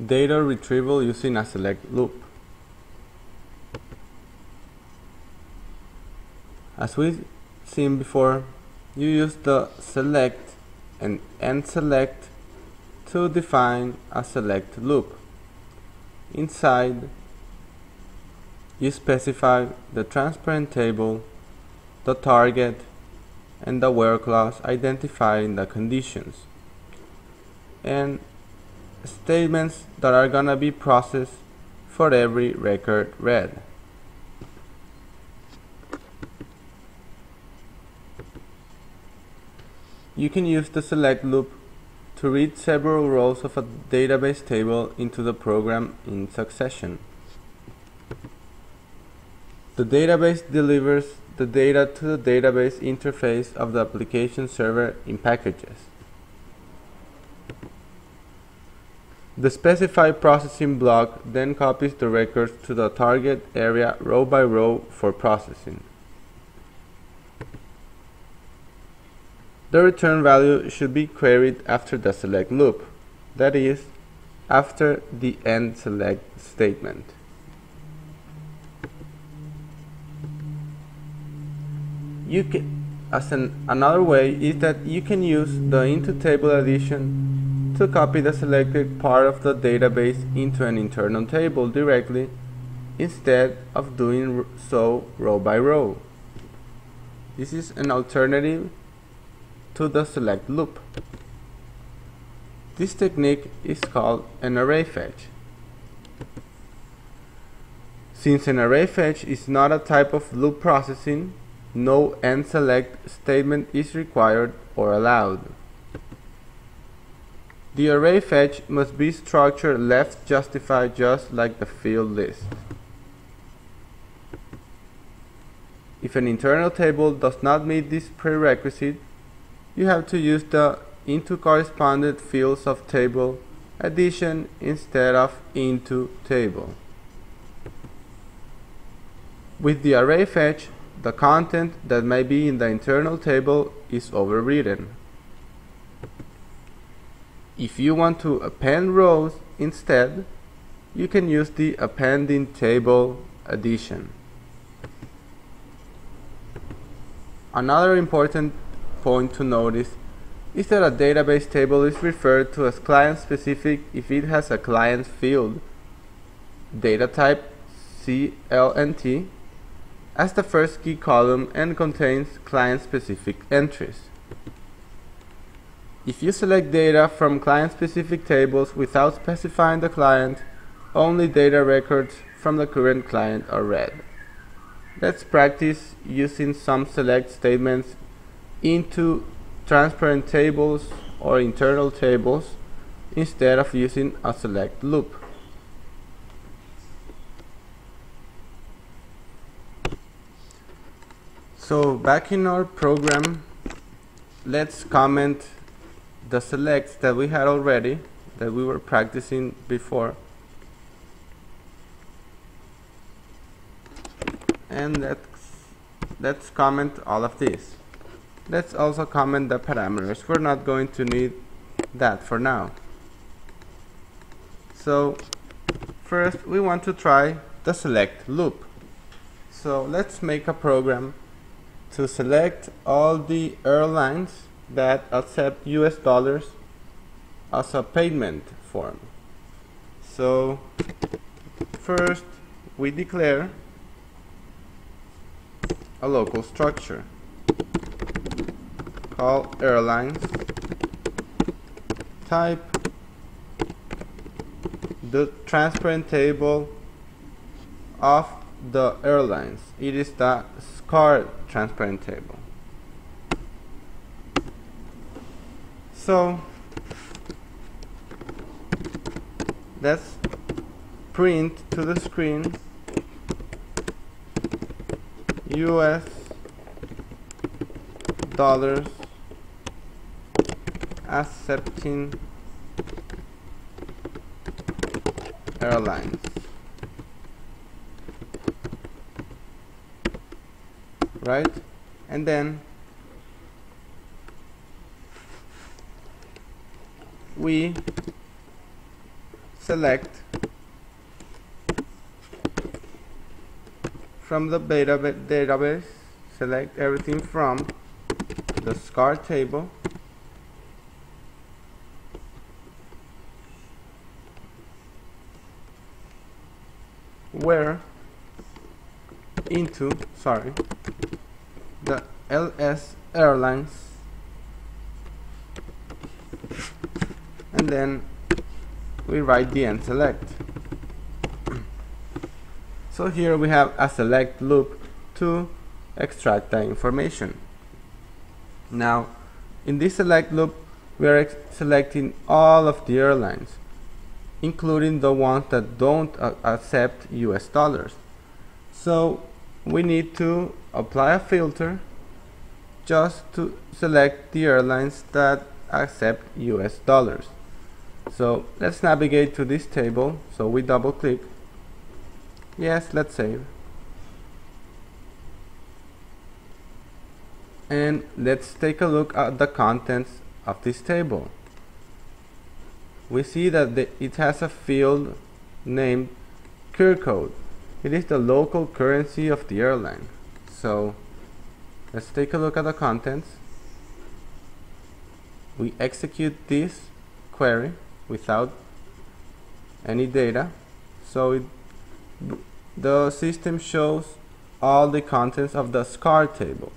Data retrieval using a select loop. As we've seen before, you use the select and end select to define a select loop. Inside, you specify the transparent table, the target, and the where clause identifying the conditions, and statements that are gonna be processed for every record read. You can use the select loop to read several rows of a database table into the program in succession. The database delivers the data to the database interface of the application server in packages. The specified processing block then copies the records to the target area row by row for processing. The return value should be queried after the select loop, that is, after the end select statement. Another way is that you can use the into table addition to copy the selected part of the database into an internal table directly instead of doing so row by row. This is an alternative to the select loop. This technique is called an array fetch. Since an array fetch is not a type of loop processing, no end select statement is required or allowed. The array fetch must be structured left justified just like the field list. If an internal table does not meet this prerequisite, you have to use the into correspondent fields of table addition instead of into table. With the array fetch, the content that may be in the internal table is overwritten. If you want to append rows instead, you can use the appending table addition. Another important point to notice is that a database table is referred to as client-specific if it has a client field, data type CLNT, as the first key column and contains client-specific entries. If you select data from client-specific tables without specifying the client, only data records from the current client are read. Let's practice using some select statements into transparent tables or internal tables instead of using a select loop. So back in our program, let's comment the selects that we had already, that we were practicing before, and let's comment all of these. Let's also comment the parameters. We're not going to need that for now. So first we want to try the select loop. So let's make a program to select all the airlines that accept US dollars as a payment form. So first we declare a local structure called airlines, type the transparent table of the airlines. It is the SCAR transparent table. So let's print to the screen US dollars accepting airlines, right? And then we select from the database, select everything from the SCAR table, where into the LS Airlines, and then we write the end select. So here we have a select loop to extract the information. Now in this select loop we are selecting all of the airlines, including the ones that don't accept US dollars. So we need to apply a filter just to select the airlines that accept US dollars. So let's navigate to this table. So we double click. Yes, let's save. And let's take a look at the contents of this table. We see that it has a field named CUR code. It is the local currency of the airline. So let's take a look at the contents. We execute this query without any data. So the system shows all the contents of the SCAR table.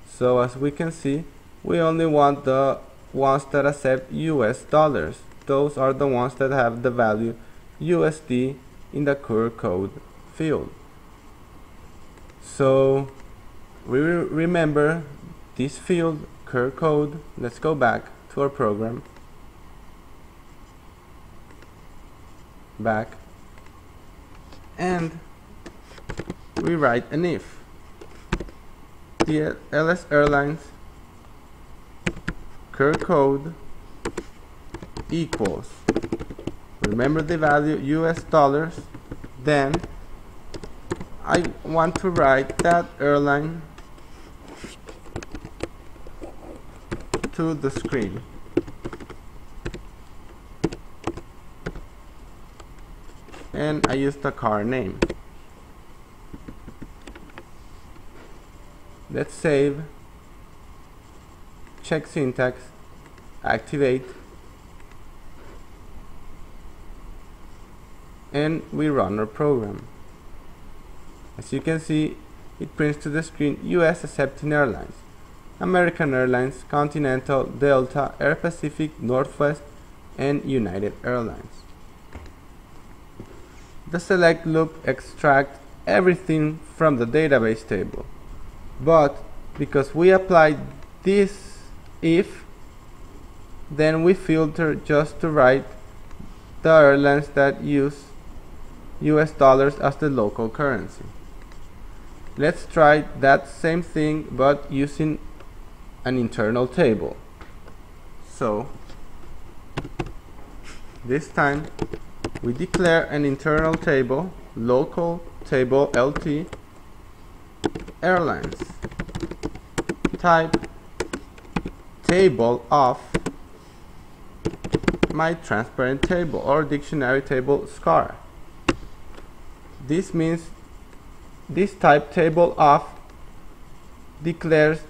So as we can see, we only want the ones that accept US dollars. Those are the ones that have the value USD in the CUR code field. So we remember this field, CUR code. Let's go back to our program. Back. And we write an if. The LS Airlines CUR code equals, remember the value US dollars, then I want to write that airline to the screen. And I use the car name. Let's save, check syntax, activate, and we run our program. As you can see, it prints to the screen US accepting airlines: American Airlines, Continental, Delta, Air Pacific, Northwest, and United Airlines. The select loop extracts everything from the database table, but because we applied this if, then we filter just to write the airlines that use US dollars as the local currency. Let's try that same thing but using an internal table. So this time we declare an internal table, local table LT airlines, type table of my transparent table or dictionary table SCAR. This means this type table of declares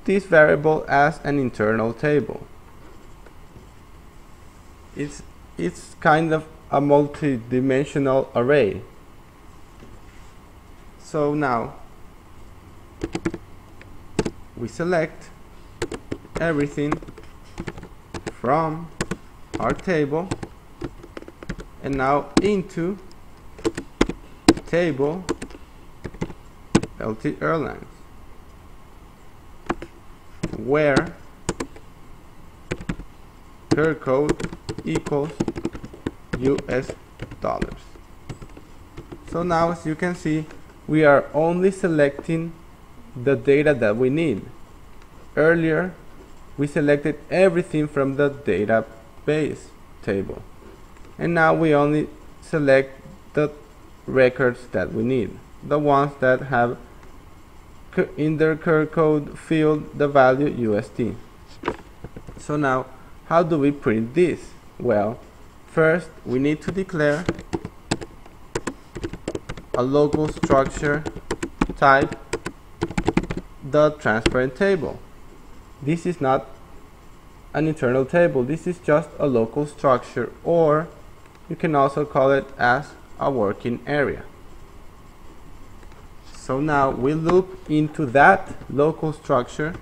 this variable as an internal table. It's kind of a multi-dimensional array. So now we select everything from our table and now into table LT Airlines, where CUR code equals US dollars. So now, as you can see, we are only selecting the data that we need. Earlier we selected everything from the database table, and now we only select the records that we need, the ones that have in their CUR code field the value USD. So now, how do we print this? Well, First, we need to declare a local structure type the transparent table. This is not an internal table, this is just a local structure, or you can also call it as a working area. So now we loop into that local structure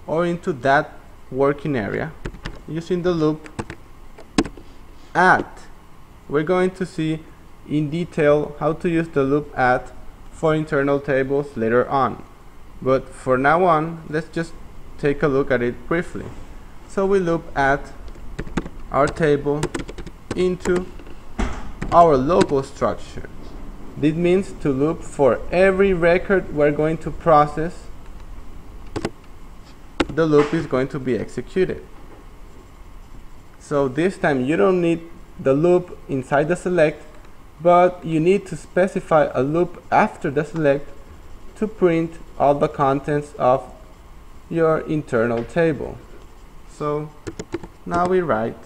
or into that working area using the loop at. We're going to see in detail how to use the loop at for internal tables later on, but for now on, let's just take a look at it briefly. So we loop at our table into our local structure. This means to loop for every record we're going to process. The loop is going to be executed. So this time you don't need the loop inside the select, but you need to specify a loop after the select to print all the contents of your internal table. So now we write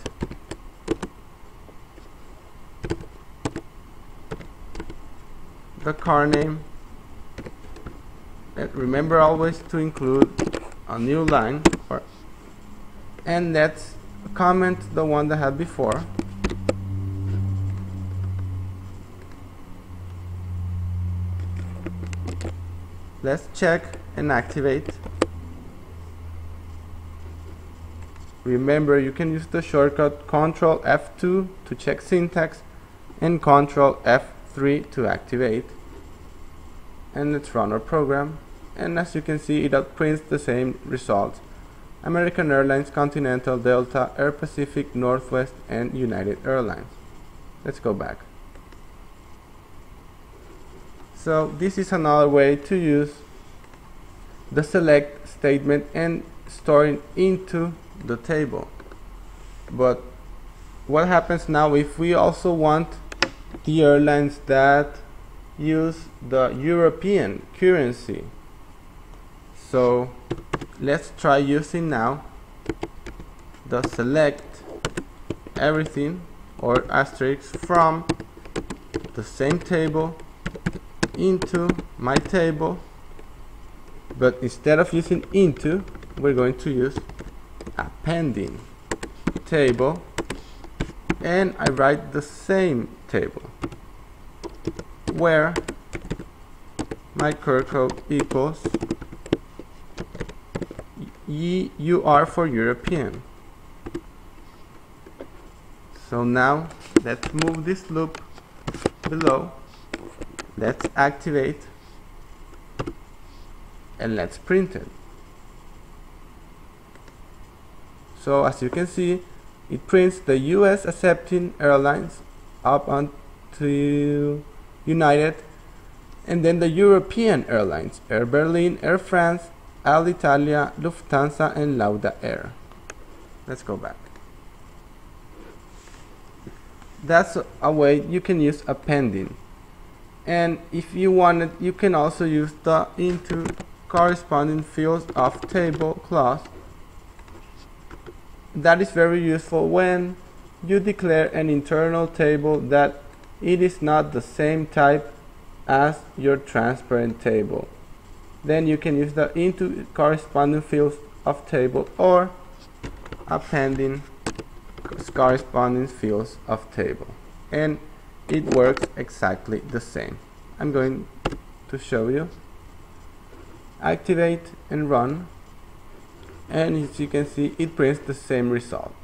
the car name, and remember always to include a new line, and let's comment the one that had before. Let's check and activate. Remember, you can use the shortcut Ctrl F2 to check syntax and Ctrl F3 to activate. And let's run our program, and as you can see, it prints the same results: American Airlines, Continental, Delta, Air Pacific, Northwest, and United Airlines. Let's go back. So this is another way to use the select statement and storing into the table. But what happens now if we also want the airlines that use the European currency? So let's try using now the select everything or asterisk from the same table into my table, but instead of using into, we're going to use appending table, and I write the same table where my curl code equals EUR for European. So now let's move this loop below, let's activate, and let's print it. So as you can see, it prints the US accepting airlines up onto United, and then the European airlines: Air Berlin, Air France, Alitalia, Lufthansa, and Lauda Air. Let's go back. That's a way you can use appending. And if you wanted, you can also use the into corresponding fields of table clause. That is very useful when you declare an internal table that it is not the same type as your transparent table. Then you can use the into corresponding fields of table or appending corresponding fields of table, and it works exactly the same. I'm going to show you. Activate and run, and as you can see, it prints the same result.